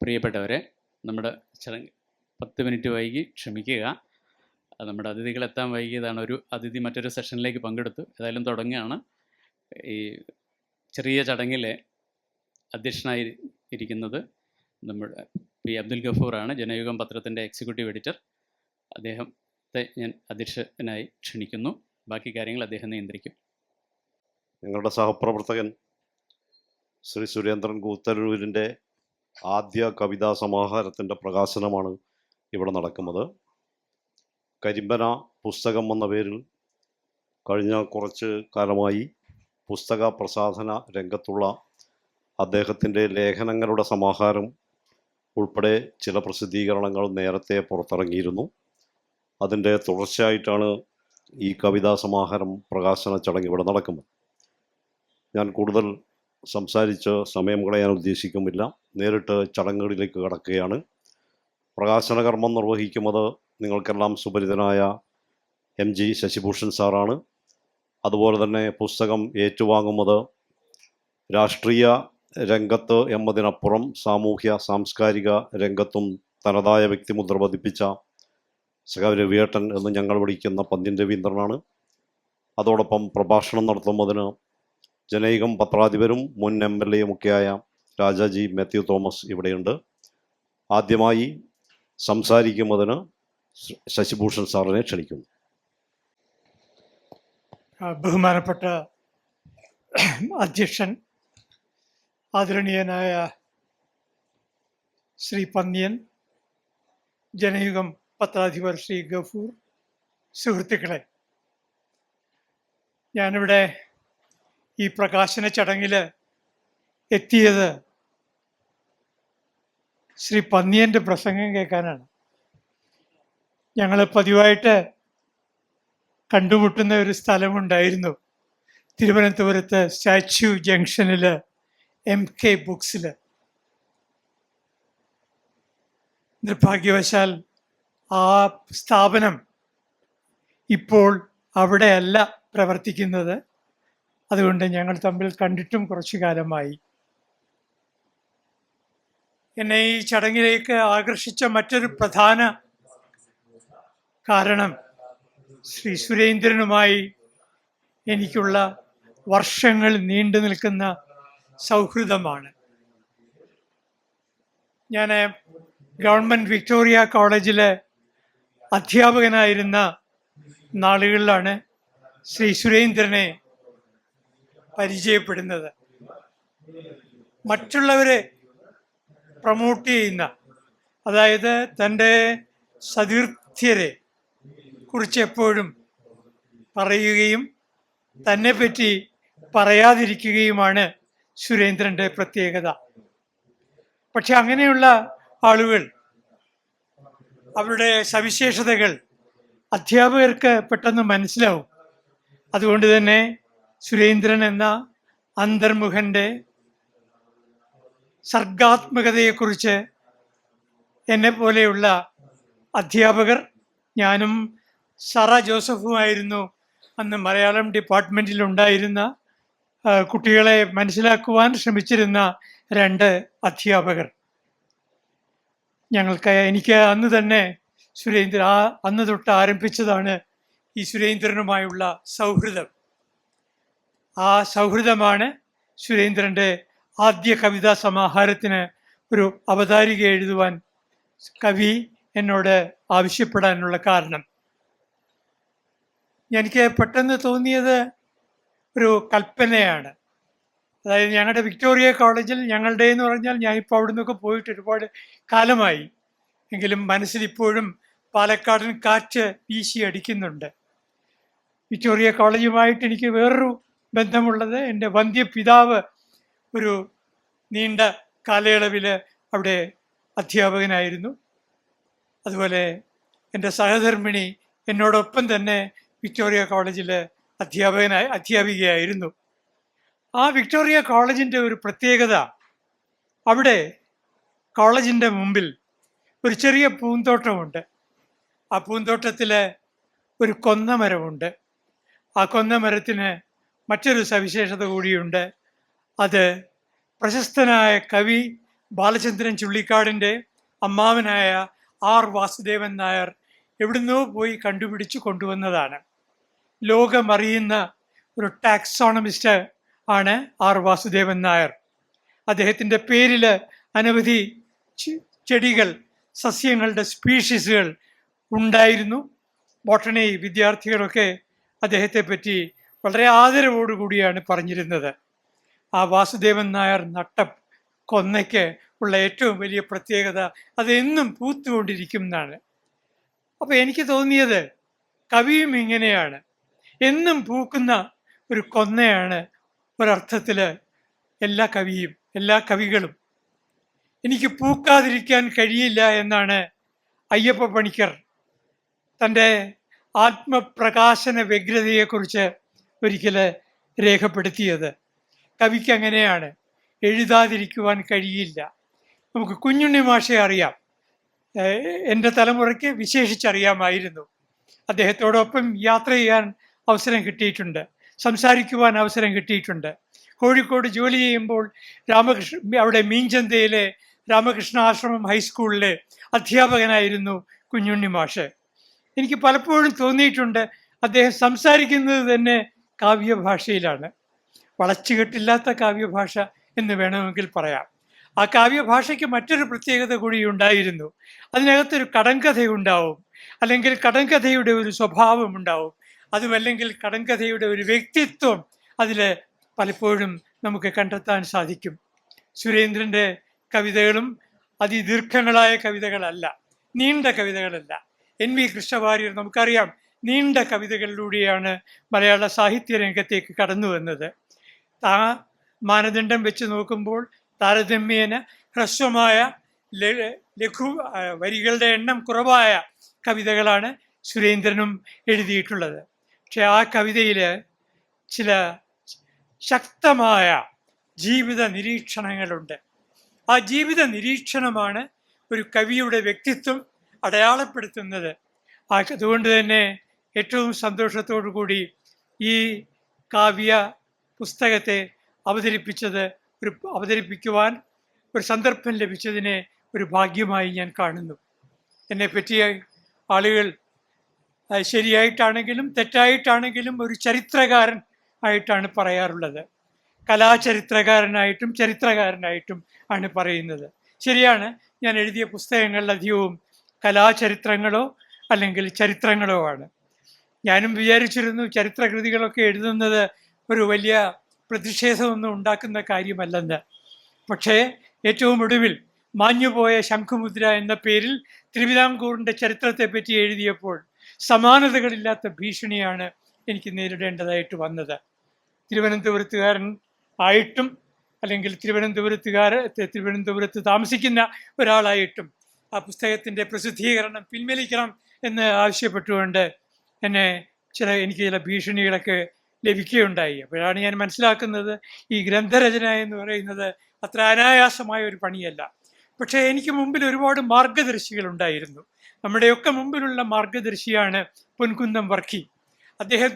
പ്രിയപ്പെട്ടവരെ, നമ്മുടെ ചടങ്ങ് 10 മിനിറ്റ് വൈകി ക്ഷമിക്കുക. നമ്മുടെ അതിഥികളെത്താൻ വൈകിയതാണ്. ഒരു അതിഥി മറ്റൊരു സെഷനിലേക്ക് പങ്കെടുത്തു. ഏതായാലും തുടങ്ങുകയാണ്. ഈ ചെറിയ ചടങ്ങിലെ അധ്യക്ഷനായി ഇരിക്കുന്നത് നമ്മുടെ പി അബ്ദുൽ ഗഫൂറാണ്, ജനയുഗം പത്രത്തിൻ്റെ എക്സിക്യൂട്ടീവ് എഡിറ്റർ. അദ്ദേഹത്തെ ഞാൻ അധ്യക്ഷനായി ക്ഷണിക്കുന്നു. ബാക്കി കാര്യങ്ങൾ അദ്ദേഹം നിയന്ത്രിക്കും. ഞങ്ങളുടെ സഹപ്രവർത്തകൻ ശ്രീ സുരേന്ദ്രൻ കൂത്തരൂരിൻ്റെ ആദ്യ കവിതാ സമാഹാരത്തിൻ്റെ പ്രകാശനമാണ് ഇവിടെ നടക്കുന്നത്. കരിമ്പന പുസ്തകം എന്ന പേരിൽ കഴിഞ്ഞ കുറച്ച് കാലമായി പുസ്തക പ്രസാധന രംഗത്തുള്ള അദ്ദേഹത്തിൻ്റെ ലേഖനങ്ങളുടെ സമാഹാരം ഉൾപ്പെടെ ചില പ്രസിദ്ധീകരണങ്ങൾ നേരത്തെ പുറത്തിറങ്ങിയിരുന്നു. അതിൻ്റെ തുടർച്ചയായിട്ടാണ് ഈ കവിതാ സമാഹാരം പ്രകാശന ചടങ്ങ് ഇവിടെ നടക്കുന്നത്. ഞാൻ കൂടുതൽ സംസാരിച്ച് സമയം കളയാൻ ഉദ്ദേശിക്കുന്നില്ല. നേരിട്ട് ചടങ്ങുകളിലേക്ക് കടക്കുകയാണ്. പ്രകാശന കർമ്മം നിർവഹിക്കുന്നത് നിങ്ങൾക്കെല്ലാം സുപരിതനായ MG ശശിഭൂഷൺ സാറാണ്. അതുപോലെ തന്നെ പുസ്തകം ഏറ്റുവാങ്ങുന്നത് രാഷ്ട്രീയ രംഗത്ത് എന്നതിനപ്പുറം സാമൂഹ്യ സാംസ്കാരിക രംഗത്തും തനതായ വ്യക്തിമുദ്ര പതിപ്പിച്ച രവിയേട്ടൻ എന്ന് ഞങ്ങൾ വിളിക്കുന്ന പന്ന്യൻ രവീന്ദ്രനാണ്. അതോടൊപ്പം പ്രഭാഷണം നടത്തുന്നതിന് ജനയുഗം പത്രാധിപരും മുൻ MLA യുമൊക്കെയായ രാജാജി മാത്യു തോമസ് ഇവിടെയുണ്ട്. ആദ്യമായി സംസാരിക്കുന്നതിന് ശശിഭൂഷൺ സാറിനെ ക്ഷണിക്കുന്നു. ബഹുമാനപ്പെട്ട അധ്യക്ഷൻ, ആദരണീയനായ ശ്രീ പന്ന്യൻ, ജനയുഗം പത്രാധിപർ ശ്രീ ഗഫൂർ, സുഹൃത്തുക്കളെ, ഞാനിവിടെ ഈ പ്രകാശന ചടങ്ങിൽ എത്തിയത് ശ്രീ പന്ന്യൻ്റെ പ്രസംഗം കേൾക്കാനാണ്. ഞങ്ങൾ പതിവായിട്ട് കണ്ടുമുട്ടുന്ന ഒരു സ്ഥലമുണ്ടായിരുന്നു തിരുവനന്തപുരത്ത് സ്റ്റാച്യു ജംഗ്ഷനിൽ MK ബുക്സിൽ. നിർഭാഗ്യവശാൽ ആ സ്ഥാപനം ഇപ്പോൾ അവിടെയല്ല പ്രവർത്തിക്കുന്നത്. അതുകൊണ്ട് ഞങ്ങൾ തമ്മിൽ കണ്ടിട്ടും കുറച്ചു കാലമായി. എന്നെ ഈ ചടങ്ങിലേക്ക് ആകർഷിച്ച മറ്റൊരു പ്രധാന കാരണം ശ്രീ സുരേന്ദ്രനുമായി എനിക്കുള്ള വർഷങ്ങൾ നീണ്ടു നിൽക്കുന്ന സൗഹൃദമാണ്. ഞാൻ ഗവൺമെൻറ് വിക്ടോറിയ കോളേജിലെ അധ്യാപകനായിരുന്ന നാളുകളിലാണ് ശ്രീ സുരേന്ദ്രനെ പരിചയപ്പെടുന്നത്. മറ്റുള്ളവരെ പ്രൊമോട്ട് ചെയ്യുന്ന, അതായത് തൻ്റെ സതീർത്ഥ്യരെ കുറിച്ച് എപ്പോഴും പറയുകയും തന്നെ പറ്റി പറയാതിരിക്കുകയുമാണ് സുരേന്ദ്രൻ്റെ പ്രത്യേകത. പക്ഷെ അങ്ങനെയുള്ള ആളുകൾ, അവരുടെ സവിശേഷതകൾ അധ്യാപകർക്ക് പെട്ടെന്ന് മനസ്സിലാവും. അതുകൊണ്ട് തന്നെ സുരേന്ദ്രൻ എന്ന അന്തർമുഖൻ്റെ സർഗാത്മകതയെക്കുറിച്ച് എന്നെ പോലെയുള്ള അധ്യാപകർ, ഞാനും സറ ജോസഫുമായിരുന്നു അന്ന് മലയാളം ഡിപ്പാർട്ട്മെൻറ്റിലുണ്ടായിരുന്ന കുട്ടികളെ മനസ്സിലാക്കുവാൻ ശ്രമിച്ചിരുന്ന 2 അധ്യാപകർ. എനിക്ക് അന്ന് തന്നെ അന്ന് തൊട്ട് ആരംഭിച്ചതാണ് ഈ സുരേന്ദ്രനുമായുള്ള സൗഹൃദം. ആ സൗഹൃദമാണ് സുരേന്ദ്രൻ്റെ ആദ്യ കവിതാ സമാഹാരത്തിന് ഒരു അവതാരിക എഴുതുവാൻ കവി എന്നോട് ആവശ്യപ്പെടാനുള്ള കാരണം. എനിക്ക് പെട്ടെന്ന് തോന്നിയത് ഒരു കൽപ്പനയാണ്. അതായത് ഞങ്ങളുടെ വിക്ടോറിയ കോളേജിൽ, ഞങ്ങളുടെ എന്ന് പറഞ്ഞാൽ ഞാനിപ്പോൾ അവിടെ നിന്നൊക്കെ പോയിട്ട് ഒരുപാട് കാലമായി, എങ്കിലും മനസ്സിലിപ്പോഴും പാലക്കാടൻ കാറ്റ് വീശി അടിക്കുന്നുണ്ട്. വിക്ടോറിയ കോളേജുമായിട്ട് എനിക്ക് വേറൊരു ബന്ധമുള്ളത്, എൻ്റെ വന്ധ്യപിതാവ് ഒരു നീണ്ട കാലയളവിൽ അവിടെ അധ്യാപകനായിരുന്നു. അതുപോലെ എൻ്റെ സഹധർമ്മിണി എന്നോടൊപ്പം തന്നെ വിക്ടോറിയ കോളേജിൽ അധ്യാപികയായിരുന്നു. ആ വിക്ടോറിയ കോളേജിൻ്റെ ഒരു പ്രത്യേകത, അവിടെ കോളേജിൻ്റെ മുമ്പിൽ ഒരു ചെറിയ പൂന്തോട്ടമുണ്ട്. ആ പൂന്തോട്ടത്തിൽ ഒരു കൊന്നമരമുണ്ട്. ആ കൊന്നമരത്തിന് മറ്റൊരു സവിശേഷത കൂടിയുണ്ട്. അത് പ്രശസ്തനായ കവി ബാലചന്ദ്രൻ ചുള്ളിക്കാടിൻ്റെ അമ്മാവനായ ആർ വാസുദേവൻ നായർ എവിടുന്നോ പോയി കണ്ടുപിടിച്ച് കൊണ്ടുവന്നതാണ്. ലോകമറിയുന്ന ഒരു ടാക്സോണമിസ്റ്റ് ആണ് ആർ വാസുദേവൻ നായർ. അദ്ദേഹത്തിൻ്റെ പേരിൽ അനവധി ചെടികൾ, സസ്യങ്ങളുടെ സ്പീഷീസുകൾ ഉണ്ടായിരുന്നു. ബോട്ടണി വിദ്യാർത്ഥികളൊക്കെ അദ്ദേഹത്തെ പറ്റി വളരെ ആദരവോടുകൂടിയാണ് പറഞ്ഞിരുന്നത്. ആ വാസുദേവൻ നായർ നട്ട കൊന്നയ്ക്ക് ഉള്ള ഏറ്റവും വലിയ പ്രത്യേകത അത് എന്നും പൂത്തുകൊണ്ടിരിക്കും എന്നാണ്. അപ്പോൾ എനിക്ക് തോന്നിയത് കവിയും ഇങ്ങനെയാണ്, എന്നും പൂക്കുന്ന ഒരു കൊന്നയാണ് ഒരർത്ഥത്തിൽ എല്ലാ കവിയും, എല്ലാ കവികളും. എനിക്ക് പൂക്കാതിരിക്കാൻ കഴിയില്ല എന്നാണ് അയ്യപ്പ പണിക്കർ തൻ്റെ ആത്മപ്രകാശന വ്യഗ്രതയെക്കുറിച്ച് ഒരിക്കൽ രേഖപ്പെടുത്തിയത്. കവിക്ക് അങ്ങനെയാണ്, എഴുതാതിരിക്കുവാൻ കഴിയില്ല. നമുക്ക് കുഞ്ഞുണ്ണി മാഷെ അറിയാം, എൻ്റെ തലമുറയ്ക്ക് വിശേഷിച്ചറിയാമായിരുന്നു. അദ്ദേഹത്തോടൊപ്പം യാത്ര ചെയ്യാൻ അവസരം കിട്ടിയിട്ടുണ്ട്, സംസാരിക്കുവാൻ അവസരം കിട്ടിയിട്ടുണ്ട്. കോഴിക്കോട് ജോലി ചെയ്യുമ്പോൾ അവിടെ മീൻചന്തയിലെ രാമകൃഷ്ണ ആശ്രമം ഹൈസ്കൂളിലെ അധ്യാപകനായിരുന്നു കുഞ്ഞുണ്ണി മാഷ്. എനിക്ക് പലപ്പോഴും തോന്നിയിട്ടുണ്ട് അദ്ദേഹം സംസാരിക്കുന്നത് തന്നെ കാവ്യഭാഷയിലാണ്. വളച്ചുകെട്ടില്ലാത്ത കാവ്യഭാഷ എന്ന് വേണമെങ്കിൽ പറയാം. ആ കാവ്യഭാഷയ്ക്ക് മറ്റൊരു പ്രത്യേകത കൂടി ഉണ്ടായിരുന്നു. അതിനകത്തൊരു കടങ്കഥയുണ്ടാവും, അല്ലെങ്കിൽ കടങ്കഥയുടെ ഒരു സ്വഭാവം ഉണ്ടാവും. അതുമല്ലെങ്കിൽ കടങ്കഥയുടെ ഒരു വ്യക്തിത്വം അതിൽ പലപ്പോഴും നമുക്ക് കണ്ടെത്താൻ സാധിക്കും. സുരേന്ദ്രൻ്റെ കവിതകളും അതിദീർഘങ്ങളായ കവിതകളല്ല, നീണ്ട കവിതകളല്ല. എൻ വി കൃഷ്ണവാര്യർ നമുക്കറിയാം, നീണ്ട കവിതകളിലൂടെയാണ് മലയാള സാഹിത്യ രംഗത്തേക്ക് കടന്നു വന്നത്. ആ മാനദണ്ഡം വെച്ച് നോക്കുമ്പോൾ താരതമ്യേന ഹ്രസ്വമായ ലഘു വരികളുടെ എണ്ണം കുറവായ കവിതകളാണ് സുരേന്ദ്രനും എഴുതിയിട്ടുള്ളത്. പക്ഷെ ആ കവിതയിൽ ചില ശക്തമായ ജീവിത നിരീക്ഷണങ്ങളുണ്ട്. ആ ജീവിത നിരീക്ഷണമാണ് ഒരു കവിയുടെ വ്യക്തിത്വം അടയാളപ്പെടുത്തുന്നത്. അതുകൊണ്ട് തന്നെ ഏറ്റവും സന്തോഷത്തോടു കൂടി ഈ കാവ്യ പുസ്തകത്തെ അവതരിപ്പിക്കുവാൻ ഒരു സന്ദർഭം ലഭിച്ചതിനെ ഒരു ഭാഗ്യമായി ഞാൻ കാണുന്നു. എന്നെപ്പറ്റി ആളുകൾ ശരിയായിട്ടാണെങ്കിലും തെറ്റായിട്ടാണെങ്കിലും ഒരു ചരിത്രകാരൻ ആയിട്ടാണ് പറയാറുള്ളത്. കലാചരിത്രകാരനായിട്ടും ചരിത്രകാരനായിട്ടും ആണ് പറയുന്നത്. ശരിയാണ്, ഞാൻ എഴുതിയ പുസ്തകങ്ങളിലധികവും കലാചരിത്രങ്ങളോ അല്ലെങ്കിൽ ചരിത്രങ്ങളോ ആണ്. ഞാനും വിചാരിച്ചിരുന്നു ചരിത്രകൃതികളൊക്കെ എഴുതുന്നത് ഒരു വലിയ പ്രതിഷേധമൊന്നും ഉണ്ടാക്കുന്ന കാര്യമല്ലെന്ന്. പക്ഷേ ഏറ്റവും ഒടുവിൽ മാഞ്ഞുപോയ ശംഖുമുദ്ര എന്ന പേരിൽ തിരുവിതാംകൂറിൻ്റെ ചരിത്രത്തെപ്പറ്റി എഴുതിയപ്പോൾ സമാനതകളില്ലാത്ത ഭീഷണിയാണ് എനിക്ക് നേരിടേണ്ടതായിട്ട് വന്നത്. തിരുവനന്തപുരത്തുകാരൻ ആയിട്ടും അല്ലെങ്കിൽ തിരുവനന്തപുരത്ത് താമസിക്കുന്ന ഒരാളായിട്ടും ആ പുസ്തകത്തിൻ്റെ പ്രസിദ്ധീകരണം പിൻവലിക്കണം എന്ന് ആവശ്യപ്പെട്ടുകൊണ്ട് എനിക്ക് ചില ഭീഷണികളൊക്കെ ലഭിക്കുകയുണ്ടായി. അപ്പോഴാണ് ഞാൻ മനസ്സിലാക്കുന്നത് ഈ ഗ്രന്ഥരചന എന്ന് പറയുന്നത് അത്ര അനായാസമായ ഒരു പണിയല്ല. പക്ഷേ എനിക്ക് മുമ്പിൽ ഒരുപാട് മാർഗദർശികളുണ്ടായിരുന്നു. നമ്മുടെയൊക്കെ മുമ്പിലുള്ള മാർഗദർശിയാണ് പൊൻകുന്നം വർക്കി. അദ്ദേഹം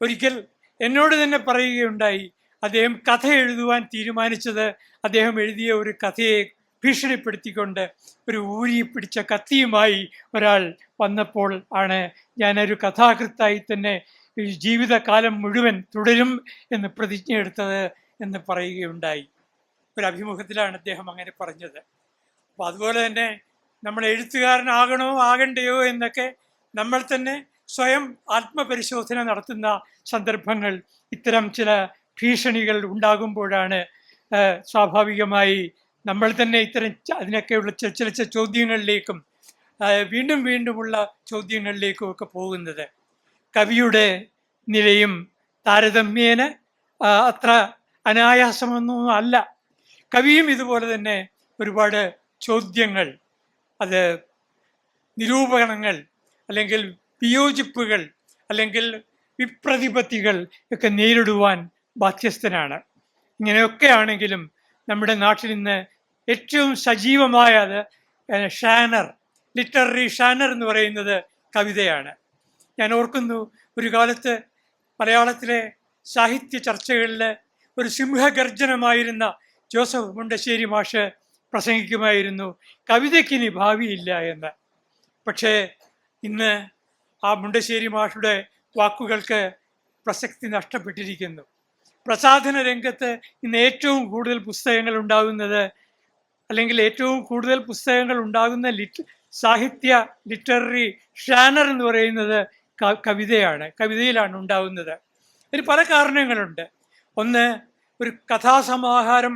ഒരിക്കൽ എന്നോട് തന്നെ പറയുകയുണ്ടായി, അദ്ദേഹം കഥ എഴുതുവാൻ തീരുമാനിച്ചത് അദ്ദേഹം എഴുതിയ ഒരു കഥയെ ഭീഷണിപ്പെടുത്തിക്കൊണ്ട് ഒരു ഊരി പിടിച്ച കത്തിയുമായി ഒരാൾ വന്നപ്പോൾ ആണ് ഞാനൊരു കഥാകൃത്തായി തന്നെ ജീവിതകാലം മുഴുവൻ തുടരും എന്ന് പ്രതിജ്ഞ എടുത്തത് എന്ന് പറയുകയുണ്ടായി. ഒരു അഭിമുഖത്തിലാണ് അദ്ദേഹം അങ്ങനെ പറഞ്ഞത്. അപ്പോൾ അതുപോലെ തന്നെ നമ്മൾ എഴുത്തുകാരനാകണോ ആകണ്ടയോ എന്നൊക്കെ നമ്മൾ തന്നെ സ്വയം ആത്മപരിശോധന നടത്തുന്ന സന്ദർഭങ്ങൾ ഇത്തരം ചില ഭീഷണികൾ ഉണ്ടാകുമ്പോഴാണ് സ്വാഭാവികമായി നമ്മൾ തന്നെ അതിനൊക്കെയുള്ള ചില ചോദ്യങ്ങളിലേക്കും വീണ്ടും വീണ്ടുമുള്ള ചോദ്യങ്ങളിലേക്കും ഒക്കെ പോകുന്നത്. കവിയുടെ നിലയും താരതമ്യേന അത്ര അനായാസമൊന്നും അല്ല. കവിയും ഇതുപോലെ തന്നെ ഒരുപാട് ചോദ്യങ്ങൾ, അത് നിരൂപണങ്ങൾ അല്ലെങ്കിൽ വിയോജിപ്പുകൾ അല്ലെങ്കിൽ വിപ്രതിപത്തികൾ ഒക്കെ നേരിടുവാൻ ബാധ്യസ്ഥനാണ്. ഇങ്ങനെയൊക്കെ ആണെങ്കിലും നമ്മുടെ നാട്ടിൽ ഇന്ന് ഏറ്റവും സജീവമായത് ഷാനർ, ലിറ്റററി ഷാനർ എന്ന് പറയുന്നത് കവിതയാണ്. ഞാൻ ഓർക്കുന്നു, ഒരു കാലത്ത് മലയാളത്തിലെ സാഹിത്യ ചർച്ചകളിൽ ഒരു സിംഹഗർജനമായിരുന്ന ജോസഫ് മുണ്ടശ്ശേരി മാഷ് പ്രസംഗിക്കുമായിരുന്നു കവിതയ്ക്കിനി ഭാവിയില്ല എന്ന്. പക്ഷേ ഇന്ന് ആ മുണ്ടശ്ശേരി മാഷുടെ വാക്കുകൾക്ക് പ്രസക്തി നഷ്ടപ്പെട്ടിരിക്കുന്നു. പ്രസാധന രംഗത്ത് ഇന്ന് ഏറ്റവും കൂടുതൽ പുസ്തകങ്ങൾ ഉണ്ടാകുന്നത്, അല്ലെങ്കിൽ ഏറ്റവും കൂടുതൽ പുസ്തകങ്ങൾ ഉണ്ടാകുന്ന സാഹിത്യ ലിറ്റററി ഷാനർ എന്ന് പറയുന്നത് കവിതയിലാണ് ഉണ്ടാകുന്നത്. ഇതിന് പല കാരണങ്ങളുണ്ട്. ഒന്ന്, ഒരു കഥാസമാഹാരം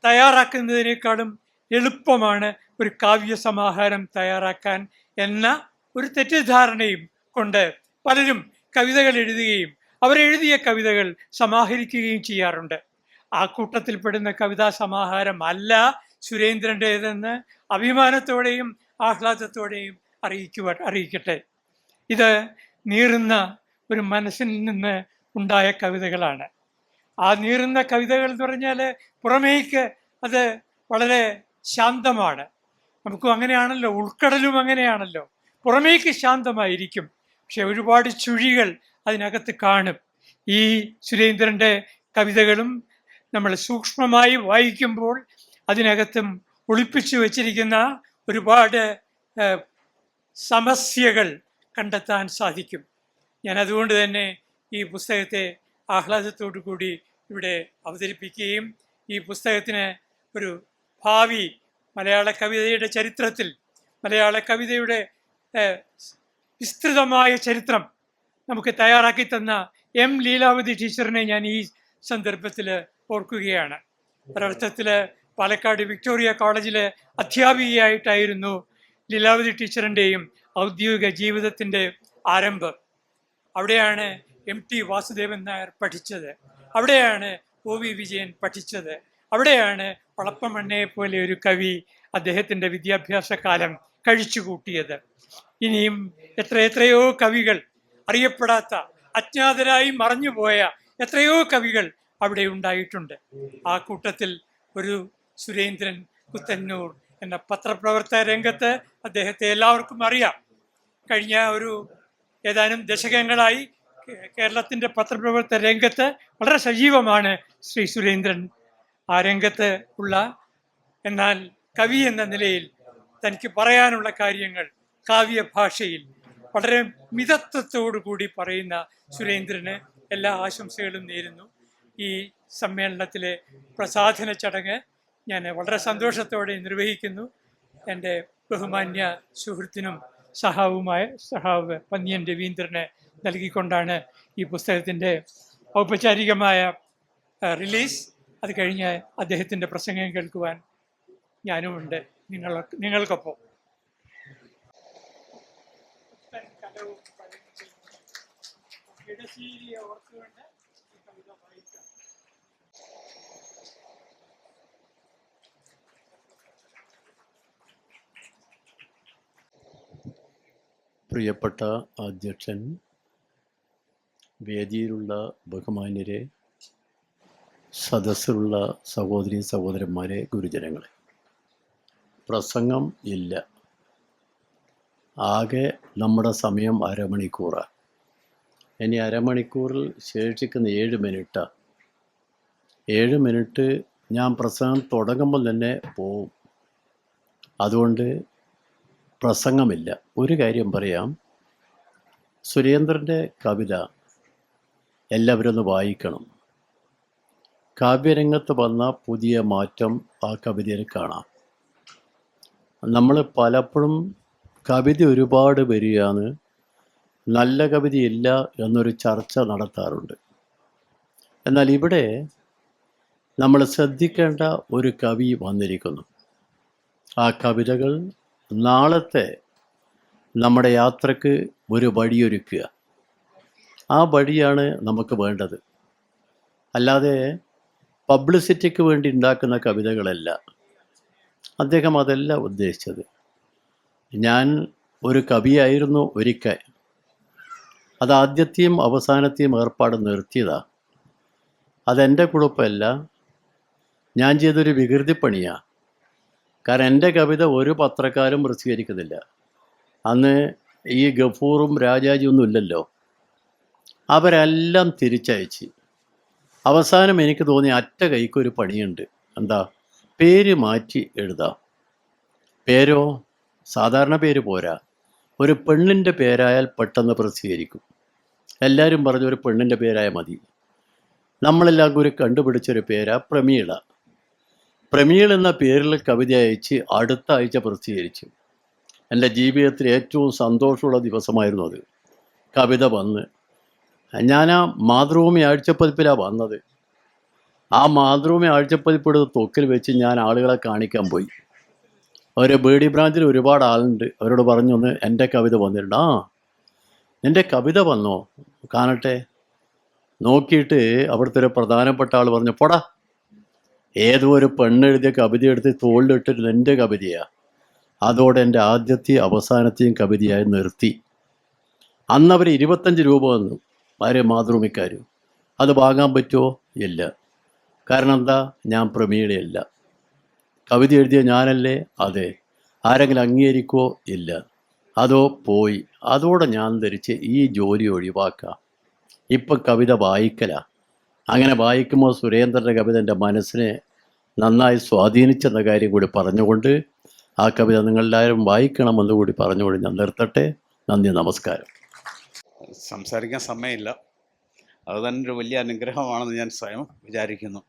തയ്യാറാക്കുന്നതിനേക്കാളും എളുപ്പമാണ് ഒരു കാവ്യസമാഹാരം തയ്യാറാക്കാൻ എന്ന ഒരു തെറ്റിദ്ധാരണയും കൊണ്ട് പലരും കവിതകൾ എഴുതുകയും അവരെഴുതിയ കവിതകൾ സമാഹരിക്കുകയും ചെയ്യാറുണ്ട്. ആ കൂട്ടത്തിൽപ്പെടുന്ന കവിതാ സമാഹാരം അല്ല സുരേന്ദ്രൻ്റേതെന്ന് അഭിമാനത്തോടെയും ആഹ്ലാദത്തോടെയും അറിയിക്കട്ടെ. ഇത് നീറുന്ന ഒരു മനസ്സിൽ നിന്ന് ഉണ്ടായ കവിതകളാണ്. ആ നീറുന്ന കവിതകൾ എന്ന് പറഞ്ഞാൽ പുറമേക്ക് അത് വളരെ ശാന്തമാണ്. നമുക്കും അങ്ങനെയാണല്ലോ, ഉൾക്കടലും അങ്ങനെയാണല്ലോ, പുറമേക്ക് ശാന്തമായിരിക്കും, പക്ഷെ ഒരുപാട് ചുഴികൾ അതിനകത്ത് കാണും. ഈ സുരേന്ദ്രൻ്റെ കവിതകളും നമ്മൾ സൂക്ഷ്മമായി വായിക്കുമ്പോൾ അതിനകത്തും ഒളിപ്പിച്ചു വച്ചിരിക്കുന്ന ഒരുപാട് സമസ്യകൾ കണ്ടെത്താൻ സാധിക്കും. ഞാൻ അതുകൊണ്ട് തന്നെ ഈ പുസ്തകത്തെ ആഹ്ലാദത്തോടു കൂടി ഇവിടെ അവതരിപ്പിക്കുകയും ഈ പുസ്തകത്തിന് ഒരു ഭാവി മലയാള കവിതയുടെ ചരിത്രത്തിൽ, മലയാള കവിതയുടെ വിസ്തൃതമായ ചരിത്രം നമുക്ക് തയ്യാറാക്കി തന്ന എം ലീലാവതി ടീച്ചറിനെ ഞാൻ ഈ സന്ദർഭത്തിൽ ഓർക്കുകയാണ്. ഒരർത്ഥത്തിൽ പാലക്കാട് വിക്ടോറിയ കോളേജിലെ അധ്യാപികയായിട്ടായിരുന്നു ലീലാവതി ടീച്ചറിൻ്റെയും ഔദ്യോഗിക ജീവിതത്തിൻ്റെ ആരംഭം. അവിടെയാണ് MT വാസുദേവൻ നായർ പഠിച്ചത്, അവിടെയാണ് OV വിജയൻ പഠിച്ചത്, അവിടെയാണ് വളപ്പമണ്ണയെ പോലെ ഒരു കവി അദ്ദേഹത്തിൻ്റെ വിദ്യാഭ്യാസ കാലം കഴിച്ചുകൂട്ടിയത്. ഇനിയും എത്രയോ കവികൾ, അറിയപ്പെടാത്ത, അജ്ഞാതരായി മറഞ്ഞുപോയ എത്രയോ കവികൾ അവിടെ ഉണ്ടായിട്ടുണ്ട്. ആ കൂട്ടത്തിൽ ഒരു സുരേന്ദ്രൻ കുത്തന്നൂർ എന്ന പത്രപ്രവർത്തക രംഗത്ത് അദ്ദേഹത്തെ എല്ലാവർക്കും അറിയാം. കഴിഞ്ഞ ഏതാനും ദശകങ്ങളായി കേരളത്തിൻ്റെ പത്രപ്രവർത്തക രംഗത്ത് വളരെ സജീവമാണ് ശ്രീ സുരേന്ദ്രൻ. ആ രംഗത്ത് ഉള്ള, എന്നാൽ കവി എന്ന നിലയിൽ തനിക്ക് പറയാനുള്ള കാര്യങ്ങൾ കാവ്യഭാഷയിൽ വളരെ മിതത്വത്തോടു കൂടി പറയുന്ന സുരേന്ദ്രന് എല്ലാ ആശംസകളും നേരുന്നു. ഈ സമ്മേളനത്തിലെ പ്രസാധന ചടങ്ങ് ഞാൻ വളരെ സന്തോഷത്തോടെ നിർവഹിക്കുന്നു. എൻ്റെ ബഹുമാന്യ സുഹൃത്തിനും സഹാവ് പന്നിയൻ രവീന്ദ്രന് നൽകിക്കൊണ്ടാണ് ഈ പുസ്തകത്തിൻ്റെ ഔപചാരികമായ റിലീസ്. അത് കഴിഞ്ഞ് അദ്ദേഹത്തിൻ്റെ പ്രസംഗം കേൾക്കുവാൻ ഞാനുമുണ്ട് നിങ്ങൾക്കൊപ്പം. പ്രിയപ്പെട്ട അധ്യക്ഷൻ, വേദിയിലുള്ള ബഹുമാന്യരെ, സദസ്സിലുള്ള സഹോദരി സഹോദരന്മാരെ, ഗുരുജനങ്ങളെ, പ്രസംഗം ഇല്ല. ആകെ നമ്മുടെ സമയം അരമണിക്കൂറാണ്. ഇനി അരമണിക്കൂറിൽ ശേഷിക്കുന്ന 7 മിനിറ്റാണ്. 7 മിനിറ്റ് ഞാൻ പ്രസംഗം തുടങ്ങുമ്പോൾ തന്നെ പോവും. അതുകൊണ്ട് പ്രസംഗമില്ല. ഒരു കാര്യം പറയാം, സുരേന്ദ്രൻ്റെ കവിത എല്ലാവരും ഒന്ന് വായിക്കണം. കാവ്യരംഗത്ത് വന്ന പുതിയ മാറ്റം ആ കവിതയിൽ കാണാം. നമ്മൾ പലപ്പോഴും കവിത ഒരുപാട് വരികയാണ്, നല്ല കവിതയില്ല എന്നൊരു ചർച്ച നടത്താറുണ്ട്. എന്നാൽ ഇവിടെ നമ്മൾ ശ്രദ്ധിക്കേണ്ട ഒരു കവി വന്നിരിക്കുന്നു. ആ കവിതകൾ നാളത്തെ നമ്മുടെ യാത്രക്ക് ഒരു വഴിയൊരുക്കുക. ആ വഴിയാണ് നമുക്ക് വേണ്ടത്. അല്ലാതെ പബ്ലിസിറ്റിക്ക് വേണ്ടി ഉണ്ടാക്കുന്ന കവിതകളല്ല. അദ്ദേഹം അതല്ല ഉദ്ദേശിച്ചത്. ഞാൻ ഒരു കവിയായിരുന്നു ഒരിക്കൽ. അത് ആദ്യത്തെയും അവസാനത്തെയും ഏർപ്പാട് നിർത്തിയതാണ്. അതെൻ്റെ കുഴപ്പമല്ല, ഞാൻ ചെയ്തൊരു വികൃതിപ്പണിയാണ്. കാരണം എൻ്റെ കവിത ഒരു പത്രക്കാരും പ്രസിദ്ധീകരിക്കുന്നില്ല. അന്ന് ഈ ഗഫൂറും രാജാജിയൊന്നും ഇല്ലല്ലോ. അവരെല്ലാം തിരിച്ചയച്ച് അവസാനം എനിക്ക് തോന്നി അറ്റ കൈക്കൊരു പണിയുണ്ട്. എന്താ, പേര് മാറ്റി എഴുതാം. പേരോ സാധാരണ പേര് പോരാ, ഒരു പെണ്ണിൻ്റെ പേരായാൽ പെട്ടെന്ന് പ്രസിദ്ധീകരിക്കും. എല്ലാവരും പറഞ്ഞു ഒരു പെണ്ണിൻ്റെ പേരായ മതി. നമ്മളെല്ലാം കൂടി കണ്ടുപിടിച്ചൊരു പേരാ പ്രമീള. പ്രമീൾ എന്ന പേരിൽ കവിത അയച്ച് അടുത്ത ആഴ്ച പ്രസിദ്ധീകരിച്ചു. എൻ്റെ ജീവിതത്തിൽ ഏറ്റവും സന്തോഷമുള്ള ദിവസമായിരുന്നു അത്. കവിത വന്ന് ഞാൻ ആ മാതൃഭൂമി ആഴ്ചപ്പതിപ്പിലാണ് വന്നത്. ആ മാതൃഭൂമി ആഴ്ചപ്പതിപ്പെടുത്ത് തൊക്കിൽ വെച്ച് ഞാൻ ആളുകളെ കാണിക്കാൻ പോയി. ഒരു ബേഡി ബ്രാഞ്ചിൽ ഒരുപാട് ആളുണ്ട്. അവരോട് പറഞ്ഞു, ഒന്ന് എൻ്റെ കവിത വന്നിട്ടുണ്ട്. ആ, നിൻ്റെ കവിത വന്നോ, കാണട്ടെ. നോക്കിയിട്ട് അവിടുത്തെ ഒരു പ്രധാനപ്പെട്ട ആൾ പറഞ്ഞു, പോടാ, ഏതോ ഒരു പെണ്ണെഴുതിയ കവിത എടുത്ത് തോളിലിട്ടിട്ട് എൻ്റെ കവിതയാണ്. അതോടെ എൻ്റെ ആദ്യത്തെയും അവസാനത്തെയും കവിതയായി നിർത്തി. അന്ന് അവർ 25 രൂപ വന്നു, ആര്, മാതൃഭൂമിക്കാർ. അത് വാങ്ങാൻ പറ്റുമോ? ഇല്ല. കാരണം എന്താ? ഞാൻ പ്രമീളയല്ല. കവിത എഴുതിയ ഞാനല്ലേ? അതെ. ആരെങ്കിലും അംഗീകരിക്കുമോ? ഇല്ല. അതോ പോയി. അതോടെ ഞാൻ ധരിച്ച് ഈ ജോലി ഒഴിവാക്കാം. ഇപ്പം കവിത വായിക്കല. അങ്ങനെ വായിക്കുമ്പോൾ സുരേന്ദ്രൻ്റെ കവിത എൻ്റെ മനസ്സിനെ നന്നായി സ്വാധീനിച്ചെന്ന കാര്യം കൂടി പറഞ്ഞുകൊണ്ട് ആ കവിത നിങ്ങളെല്ലാവരും വായിക്കണമെന്ന് കൂടി പറഞ്ഞുകൊണ്ട് ഞാൻ നിർത്തട്ടെ. നന്ദി, നമസ്കാരം. സംസാരിക്കാൻ സമയമില്ല. അത് തന്നെ ഒരു വലിയ അനുഗ്രഹമാണെന്ന് ഞാൻ സ്വയം വിചാരിക്കുന്നു.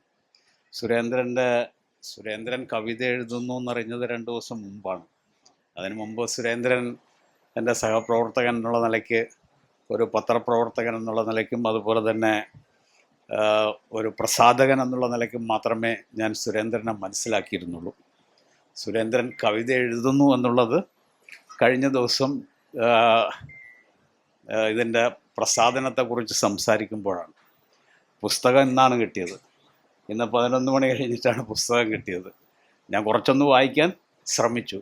സുരേന്ദ്രൻ കവിത എഴുതുന്നു എന്നറിഞ്ഞത് 2 ദിവസം മുമ്പാണ്. അതിനു മുമ്പ് സുരേന്ദ്രൻ എൻ്റെ സഹപ്രവർത്തകൻ എന്നുള്ള നിലയ്ക്ക്, ഒരു പത്രപ്രവർത്തകൻ എന്നുള്ള നിലയ്ക്കും, അതുപോലെ തന്നെ ഒരു പ്രസാധകൻ എന്നുള്ള നിലയ്ക്കും മാത്രമേ ഞാൻ സുരേന്ദ്രനെ മനസ്സിലാക്കിയിരുന്നുള്ളൂ. സുരേന്ദ്രൻ കവിത എഴുതുന്നു എന്നുള്ളത് കഴിഞ്ഞ ദിവസം ഇതിൻ്റെ പ്രസാധനത്തെക്കുറിച്ച് സംസാരിക്കുമ്പോഴാണ്. പുസ്തകം ഇന്നാണ് കിട്ടിയത്. ഇന്ന് 11 മണി കഴിഞ്ഞിട്ടാണ് പുസ്തകം കിട്ടിയത്. ഞാൻ കുറച്ചൊന്ന് വായിക്കാൻ ശ്രമിച്ചു.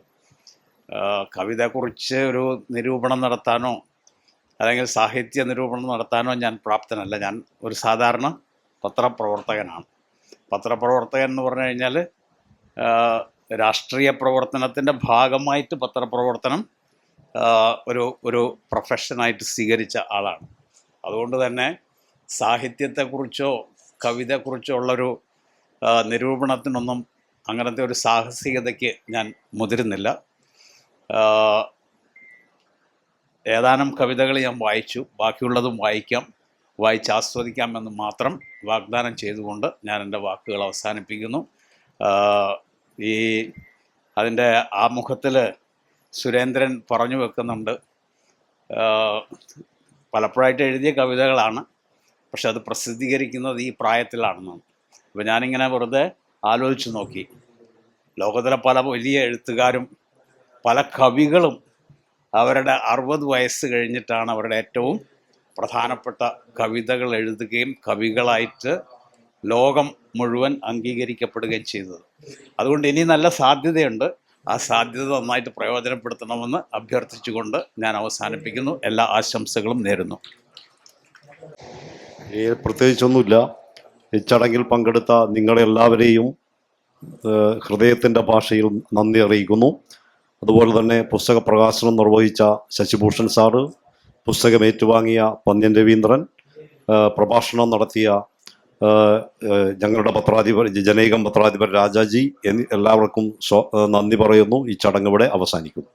കവിതയെക്കുറിച്ച് ഒരു നിരൂപണം നടത്താനോ അല്ലെങ്കിൽ സാഹിത്യ നിരൂപണം നടത്താനോ ഞാൻ പ്രാപ്തനല്ല. ഞാൻ ഒരു സാധാരണ പത്രപ്രവർത്തകനാണ്. പത്രപ്രവർത്തകൻ എന്ന് പറഞ്ഞു കഴിഞ്ഞാൽ രാഷ്ട്രീയ പ്രവർത്തനത്തിൻ്റെ ഭാഗമായിട്ട് പത്രപ്രവർത്തനം ഒരു പ്രൊഫഷനായിട്ട് സ്വീകരിച്ച ആളാണ്. അതുകൊണ്ട് തന്നെ സാഹിത്യത്തെക്കുറിച്ചോ കവിതയെക്കുറിച്ചോ ഉള്ളൊരു നിരൂപണത്തിനൊന്നും അങ്ങനത്തെ ഒരു സാഹസികതയ്ക്ക് ഞാൻ മുതിരുന്നില്ല. ഏതാനും കവിതകൾ ഞാൻ വായിച്ചു, ബാക്കിയുള്ളതും വായിച്ച് ആസ്വദിക്കാമെന്ന് മാത്രം വാഗ്ദാനം ചെയ്തുകൊണ്ട് ഞാൻ എൻ്റെ വാക്കുകൾ അവസാനിപ്പിക്കുന്നു. അതിൻ്റെ ആമുഖത്തിൽ സുരേന്ദ്രൻ പറഞ്ഞു വെക്കുന്നുണ്ട്, പലപ്പോഴായിട്ട് എഴുതിയ കവിതകളാണ്, പക്ഷെ അത് പ്രസിദ്ധീകരിക്കുന്നത് ഈ പ്രായത്തിലാണെന്ന്. അപ്പോൾ ഞാനിങ്ങനെ വെറുതെ ആലോചിച്ച് നോക്കി, ലോകത്തിലെ പല വലിയ എഴുത്തുകാരും പല കവികളും അവരുടെ 60 വയസ്സ് കഴിഞ്ഞിട്ടാണ് അവരുടെ ഏറ്റവും പ്രധാനപ്പെട്ട കവിതകൾ എഴുതുകയും കവികളായിട്ട് ലോകം മുഴുവൻ അംഗീകരിക്കപ്പെടുകയും ചെയ്തത്. അതുകൊണ്ട് ഇനി നല്ല സാധ്യതയുണ്ട്. ആ സാധ്യത നന്നായിട്ട് പ്രയോജനപ്പെടുത്തണമെന്ന് അഭ്യർത്ഥിച്ചുകൊണ്ട് ഞാൻ അവസാനിപ്പിക്കുന്നു. എല്ലാ ആശംസകളും നേരുന്നു. പ്രത്യേകിച്ചൊന്നുമില്ല. ഈ ചടങ്ങിൽ പങ്കെടുത്ത നിങ്ങളെല്ലാവരെയും ഹൃദയത്തിൻ്റെ ഭാഷയിൽ നന്ദി അറിയിക്കുന്നു. അതുപോലെ തന്നെ പുസ്തക പ്രകാശനം നിർവഹിച്ച ശശിഭൂഷൺ സാറ്, പുസ്തകം ഏറ്റുവാങ്ങിയ പന്ന്യൻ രവീന്ദ്രൻ, പ്രഭാഷണം നടത്തിയ ഞങ്ങളുടെ ജനൈകം പത്രാധിപർ രാജാജി എല്ലാവർക്കും നന്ദി പറയുന്നു. ഈ ചടങ്ങ് ഇവിടെ അവസാനിക്കുന്നു.